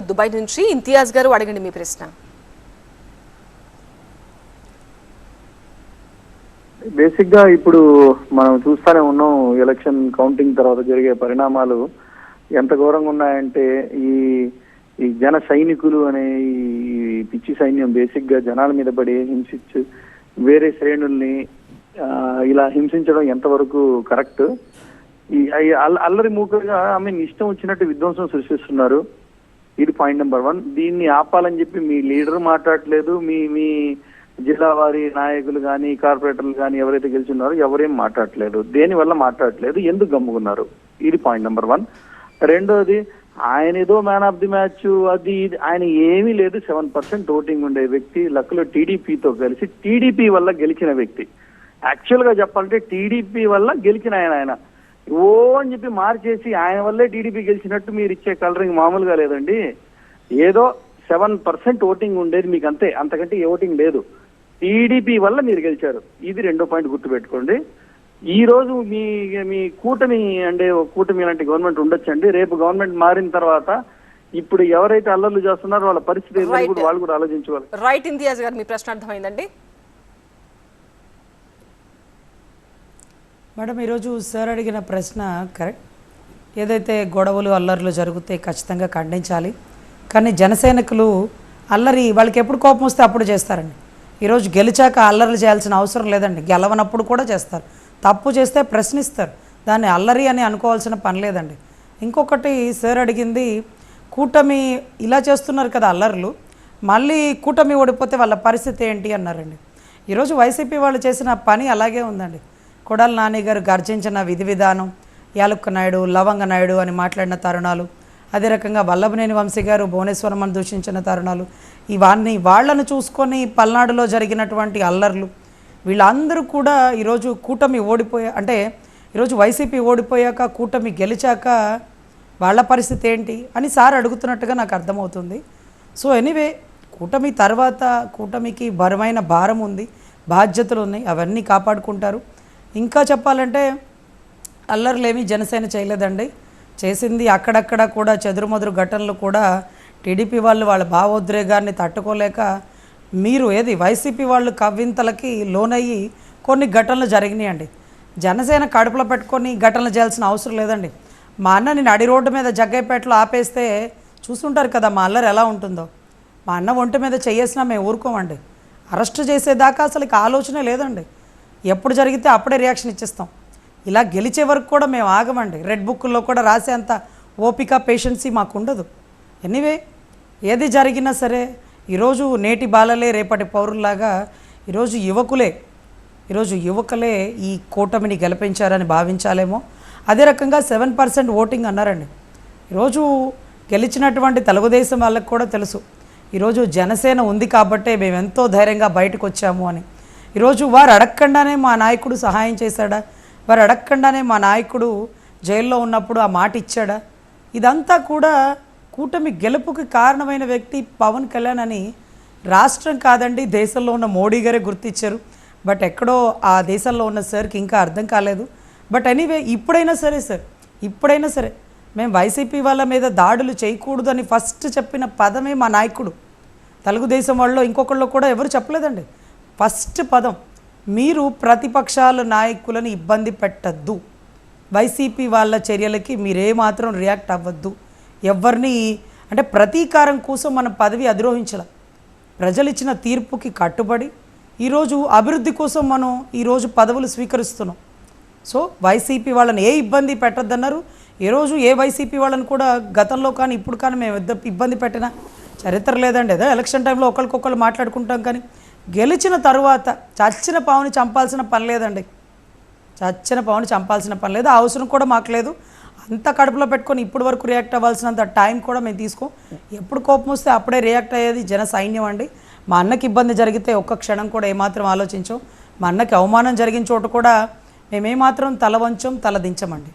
Dubai నుంచి ఇంతియాజ్ గారు అడగండి మీ ప్రశ్న. బేసిక్ గా ఇప్పుడు మనం చూస్తూనే ఉన్నాం, ఎలక్షన్ కౌంటింగ్ తర్వాత జరిగే పరిణామాలు ఎంత ఘోరంగా ఉన్నాయంటే ఈ ఈ జన సైనికులు అనే ఈ పిచ్చి సైన్యం బేసిక్ గా జనాల మీద పడి హింసించి వేరే శ్రేణుల్ని ఇలా హింసించడం ఎంతవరకు కరెక్ట్? ఈ అల్లరి మూకగా ఇష్టం వచ్చినట్టు విధ్వంసం సృష్టిస్తున్నారు. ఇది పాయింట్ నెంబర్ 1. దీన్ని ఆపాలని చెప్పి మీ లీడర్ మాట్లాడట్లేదు, మీ జిల్లా వారి నాయకులు కానీ కార్పొరేటర్లు కానీ ఎవరైతే గెలిచున్నారో ఎవరేం మాట్లాడట్లేదు. దేనివల్ల మాట్లాడట్లేదు, ఎందుకు గమ్ముకున్నారు? ఇది పాయింట్ నెంబర్ 1. రెండోది, ఆయన ఏదో మ్యాన్ ఆఫ్ ది మ్యాచ్ అది ఆయన ఏమీ లేదు. 7% ఓటింగ్ ఉండే వ్యక్తి, లక్కలో టీడీపీతో కలిసి టీడీపీ వల్ల గెలిచిన వ్యక్తి. యాక్చువల్ గా చెప్పాలంటే టీడీపీ వల్ల గెలిచిన ఆయన ఓ అని చెప్పి మార్చేసి ఆయన వల్లే టీడీపీ గెలిచినట్టు మీరు ఇచ్చే కలరింగ్ మామూలుగా లేదండి. ఏదో 7% ఓటింగ్ ఉండేది మీకు, అంతే, అంతకంటే ఏ ఓటింగ్ లేదు. టీడీపీ వల్ల మీరు గెలిచారు. ఇది రెండో పాయింట్ గుర్తుపెట్టుకోండి. ఈ రోజు మీ కూటమి అంటే కూటమి లాంటి గవర్నమెంట్ ఉండొచ్చండి. రేపు గవర్నమెంట్ మారిన తర్వాత ఇప్పుడు ఎవరైతే అల్లర్లు చేస్తున్నారో వాళ్ళ పరిస్థితి వాళ్ళు కూడా ఆలోచించుకోవాలి. రైట్ ఇంతియాజ్ గారు, మీ ప్రశ్న అర్థమైందండి. మేడం, ఈరోజు సార్ అడిగిన ప్రశ్న కరెక్ట్. ఏదైతే గొడవలు అల్లర్లు జరిగితే ఖచ్చితంగా ఖండించాలి. కానీ జనసైనికులు అల్లరి వాళ్ళకి ఎప్పుడు కోపం వస్తే అప్పుడు చేస్తారండి. ఈరోజు గెలిచాక అల్లర్లు చేయాల్సిన అవసరం లేదండి. గెలవనప్పుడు కూడా చేస్తారు. తప్పు చేస్తే ప్రశ్నిస్తారు, దాన్ని అల్లరి అని అనుకోవాల్సిన పని లేదండి. ఇంకొకటి సార్ అడిగింది, కూటమి ఇలా చేస్తున్నారు కదా అల్లర్లు, మళ్ళీ కూటమి ఓడిపోతే వాళ్ళ పరిస్థితి ఏంటి అన్నారండి. ఈరోజు వైసీపీ వాళ్ళు చేసిన పని అలాగే ఉందండి. కొడాలి నాని గారు గర్జించిన విధి విధానం, యాలుక్క నాయుడు లవంగ నాయుడు అని మాట్లాడిన తరుణాలు, అదే రకంగా వల్లభనేని వంశీ గారు భువనేశ్వరమ్మను దూషించిన తరుణాలు, ఇవన్నీ వాళ్లను చూసుకొని పల్నాడులో జరిగినటువంటి అల్లర్లు, వీళ్ళందరూ కూడా ఈరోజు కూటమి అంటే ఈరోజు వైసీపీ ఓడిపోయాక కూటమి గెలిచాక వాళ్ళ పరిస్థితి ఏంటి అని సార్ అడుగుతున్నట్టుగా నాకు అర్థమవుతుంది. సో ఎనీవే, కూటమి తర్వాత కూటమికి బరువైన భారం ఉంది, బాధ్యతలు ఉన్నాయి, అవన్నీ కాపాడుకుంటారు. ఇంకా చెప్పాలంటే అల్లర్లేమీ జనసేన చేయలేదండి. చేసింది అక్కడక్కడ కూడా చెదురుమదురు ఘటనలు కూడా టీడీపీ వాళ్ళు వాళ్ళ భావోద్రేగాన్ని తట్టుకోలేక మీరు వైసీపీ వాళ్ళు కవ్వింతలకి లోనయ్యి కొన్ని ఘటనలు జరిగినాయండి. జనసేన కడుపులో పెట్టుకొని ఘటనలు చేయాల్సిన అవసరం లేదండి. మా అన్న నేను అడి రోడ్డు మీద జగ్గైపేటలో ఆపేస్తే చూస్తుంటారు కదా మా అల్లరి ఎలా ఉంటుందో. మా అన్న ఒంటి మీద చేసినా మేము ఊరుకోమండి. అరెస్ట్ చేసేదాకా అసలు ఆలోచనే లేదండి. ఎప్పుడు జరిగితే అప్పుడే రియాక్షన్ ఇచ్చేస్తాం. ఇలా గెలిచే వరకు కూడా మేము ఆగమండి. రెడ్ బుక్లో కూడా రాసేంత ఓపిక పేషెన్సీ మాకు ఉండదు. ఎనీవే, ఏది జరిగినా సరే ఈరోజు నేటి బాలలే రేపటి పౌరుల్లాగా ఈరోజు యువకులే ఈ కూటమిని గెలిపించారని భావించాలేమో. అదే రకంగా 7% ఓటింగ్ అన్నారండి. ఈరోజు గెలిచినటువంటి తెలుగుదేశం వాళ్ళకి కూడా తెలుసు ఈరోజు జనసేన ఉంది కాబట్టే మేము ఎంతో ధైర్యంగా బయటకు వచ్చాము అని. ఈరోజు వారు అడగకుండానే మా నాయకుడు సహాయం చేశాడా, వారు అడగకుండానే మా నాయకుడు జైల్లో ఉన్నప్పుడు ఆ మాట ఇచ్చాడా, ఇదంతా కూడా కూటమి గెలుపుకి కారణమైన వ్యక్తి పవన్ కళ్యాణ్ అని రాష్ట్రం కాదండి దేశంలో ఉన్న మోడీ గారే గుర్తించారు. బట్ ఎక్కడో ఆ దేశంలో ఉన్న సార్కి ఇంకా అర్థం కాలేదు. బట్ ఎనీవే, ఇప్పుడైనా సరే మేము వైసీపీ వాళ్ళ మీద దాడులు చేయకూడదు అని ఫస్ట్ చెప్పిన పదమే మా నాయకుడు. తెలుగుదేశం వాళ్ళు ఇంకొకళ్ళు కూడా ఎవరు చెప్పలేదండి. ఫస్ట్ పదం, మీరు ప్రతిపక్షాల నాయకులను ఇబ్బంది పెట్టద్దు, వైసీపీ వాళ్ళ చర్యలకి మీరేమాత్రం రియాక్ట్ అవ్వద్దు, ఎవరిని అంటే ప్రతీకారం కోసం మన పదవి అధిరోహించాల, ప్రజలు ఇచ్చిన తీర్పుకి కట్టుబడి ఈరోజు అభివృద్ధి కోసం మనం ఈరోజు పదవులు స్వీకరిస్తున్నాం. సో వైసీపీ వాళ్ళని ఏ ఇబ్బంది పెట్టద్దన్నారు. ఈరోజు ఏ వైసీపీ వాళ్ళని కూడా గతంలో కానీ ఇప్పుడు కానీ మేము ఇబ్బంది పెట్టిన చరిత్ర లేదండి. ఏదో ఎలక్షన్ టైంలో ఒకరికొకరు మాట్లాడుకుంటాం, కానీ గెలిచిన తరువాత చచ్చిన పావుని చంపాల్సిన పని లేదండి. ఆ అవసరం కూడా మాకు లేదు. అంత కడుపులో పెట్టుకొని ఇప్పటి వరకు రియాక్ట్ అవ్వాల్సినంత టైం కూడా మేము తీసుకోం. ఎప్పుడు కోపం వస్తే అప్పుడే రియాక్ట్ అయ్యేది జన సైన్యం అండి. మా అన్నకి ఇబ్బంది జరిగితే ఒక్క క్షణం కూడా ఏమాత్రం ఆలోచించాం. మా అన్నకి అవమానం జరిగిన చోట కూడా మేమేమాత్రం తల వంచం, తల దించమండి.